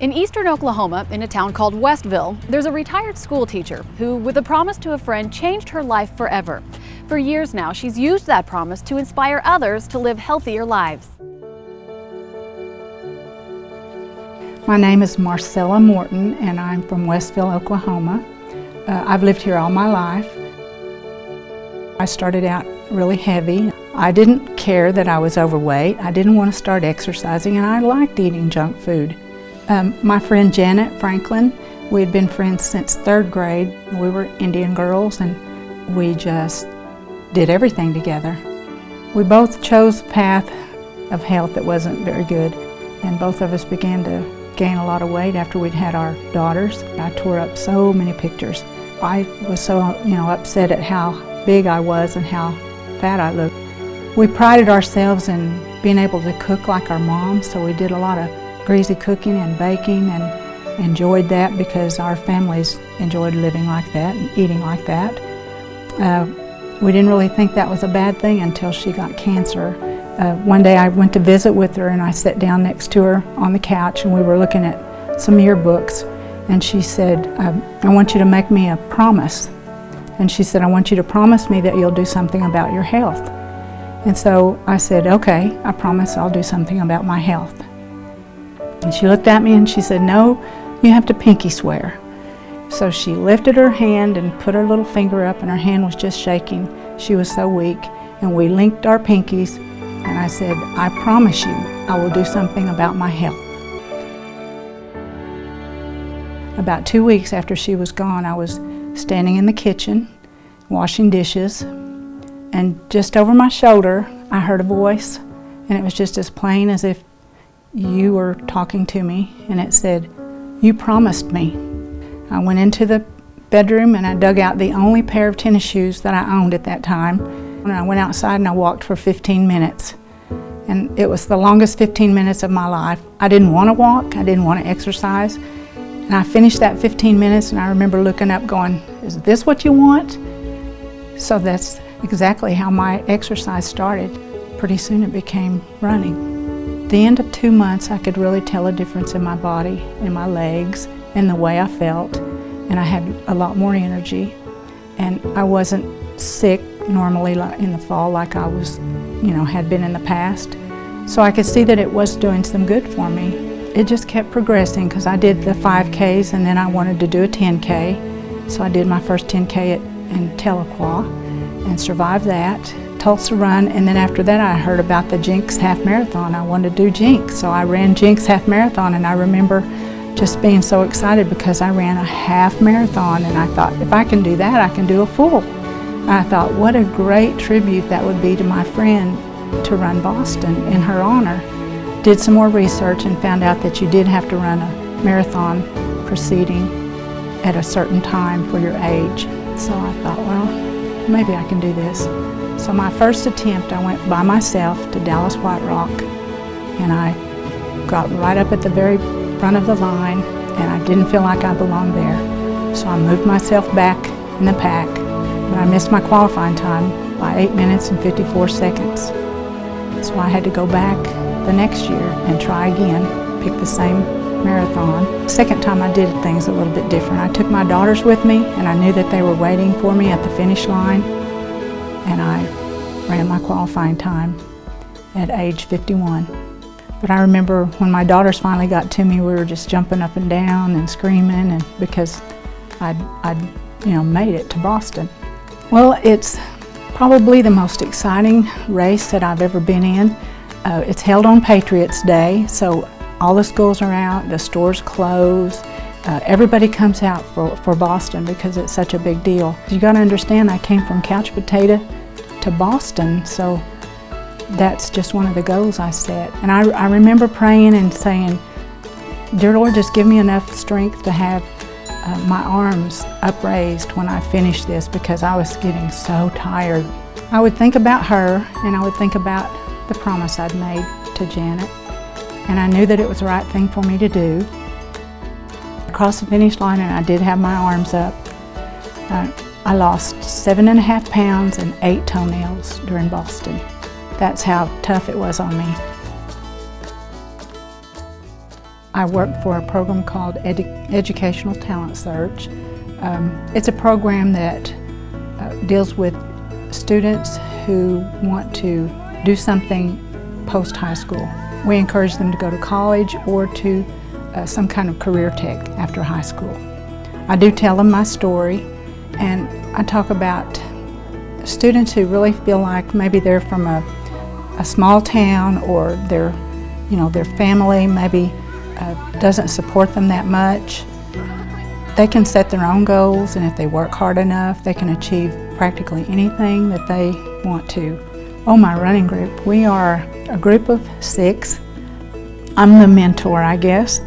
In eastern Oklahoma, in a town called Westville, there's a retired school teacher who, with a promise to a friend, changed her life forever. For years now, she's used that promise to inspire others to live healthier lives. My name is Marcella Morton, and I'm from Westville, Oklahoma. I've lived here all my life. I started out really heavy. I didn't care that I was overweight. I didn't want to start exercising, and I liked eating junk food. My friend Janet Franklin, we had been friends since 3rd grade. We were Indian girls, and we just did everything together. We both chose a path of health that wasn't very good, and both of us began to gain a lot of weight after we'd had our daughters. I tore up so many pictures. I was so upset at how big I was and how fat I looked. We prided ourselves in being able to cook like our moms, so we did a lot of greasy cooking and baking and enjoyed that because our families enjoyed living like that and eating like that. We didn't really think that was a bad thing until she got cancer. One day I went to visit with her and I sat down next to her on the couch and we were looking at some yearbooks, and she said, I want you to make me a promise. And she said, I want you to promise me that you'll do something about your health. And so I said, okay, I promise I'll do something about my health. And she looked at me and she said, no, you have to pinky swear. So she lifted her hand and put her little finger up, and her hand was just shaking. She was so weak, and we linked our pinkies, and I said, I promise you I will do something about my health. About 2 weeks after she was gone, I was standing in the kitchen washing dishes, and just over my shoulder I heard a voice, and it was just as plain as if you were talking to me, and it said, you promised me. I went into the bedroom and I dug out the only pair of tennis shoes that I owned at that time, and I went outside and I walked for 15 minutes. And it was the longest 15 minutes of my life. I didn't want to walk, I didn't want to exercise, and I finished that 15 minutes and I remember looking up going, is this what you want? So that's exactly how my exercise started. Pretty soon it became running. At the end of 2 months, I could really tell a difference in my body, in my legs, in the way I felt, and I had a lot more energy, and I wasn't sick normally in the fall like I was, had been in the past. So I could see that it was doing some good for me. It just kept progressing because I did the 5Ks and then I wanted to do a 10K. So I did my first 10K in Tahlequah and survived that. Tulsa Run, and then after that I heard about the Jinx Half Marathon. I wanted to do Jinx, so I ran Jinx Half Marathon, and I remember just being so excited because I ran a half marathon, and I thought, if I can do that, I can do a full. And I thought, what a great tribute that would be to my friend to run Boston in her honor. Did some more research and found out that you did have to run a marathon proceeding at a certain time for your age. So I thought, well, maybe I can do this. So my first attempt, I went by myself to Dallas White Rock, and I got right up at the very front of the line, and I didn't feel like I belonged there. So I moved myself back in the pack, but I missed my qualifying time by 8 minutes and 54 seconds. So I had to go back the next year and try again, pick the same marathon. Second time I did things a little bit different. I took my daughters with me, and I knew that they were waiting for me at the finish line, and I ran my qualifying time at age 51. But I remember when my daughters finally got to me, we were just jumping up and down and screaming, and because I'd made it to Boston. Well, it's probably the most exciting race that I've ever been in. It's held on Patriots Day, so all the schools are out, the stores close. Everybody comes out for Boston because it's such a big deal. You got to understand, I came from couch potato to Boston, so that's just one of the goals I set. And I remember praying and saying, dear Lord, just give me enough strength to have my arms upraised when I finish this, because I was getting so tired. I would think about her, and I would think about the promise I'd made to Janet, and I knew that it was the right thing for me to do. Across the finish line, and I did have my arms up. I lost 7.5 pounds and 8 toenails during Boston. That's how tough it was on me. I work for a program called Educational Talent Search. It's a program that deals with students who want to do something post-high school. We encourage them to go to college or to some kind of career tech after high school. I do tell them my story, and I talk about students who really feel like maybe they're from a small town, or their family maybe doesn't support them that much. They can set their own goals, and if they work hard enough, they can achieve practically anything that they want to. Oh, my running group, we are a group of 6. I'm the mentor, I guess.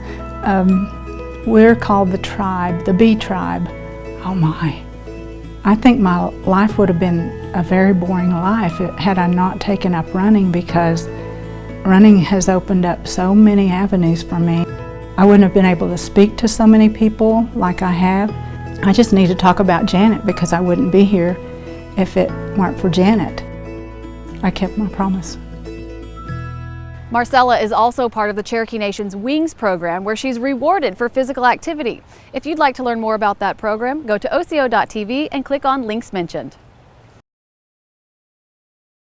We're called the tribe, the B tribe. Oh my. I think my life would have been a very boring life had I not taken up running, because running has opened up so many avenues for me. I wouldn't have been able to speak to so many people like I have. I just need to talk about Janet, because I wouldn't be here if it weren't for Janet. I kept my promise. Marcella is also part of the Cherokee Nation's Wings program, where she's rewarded for physical activity. If you'd like to learn more about that program, go to Osiyo.tv and click on links mentioned.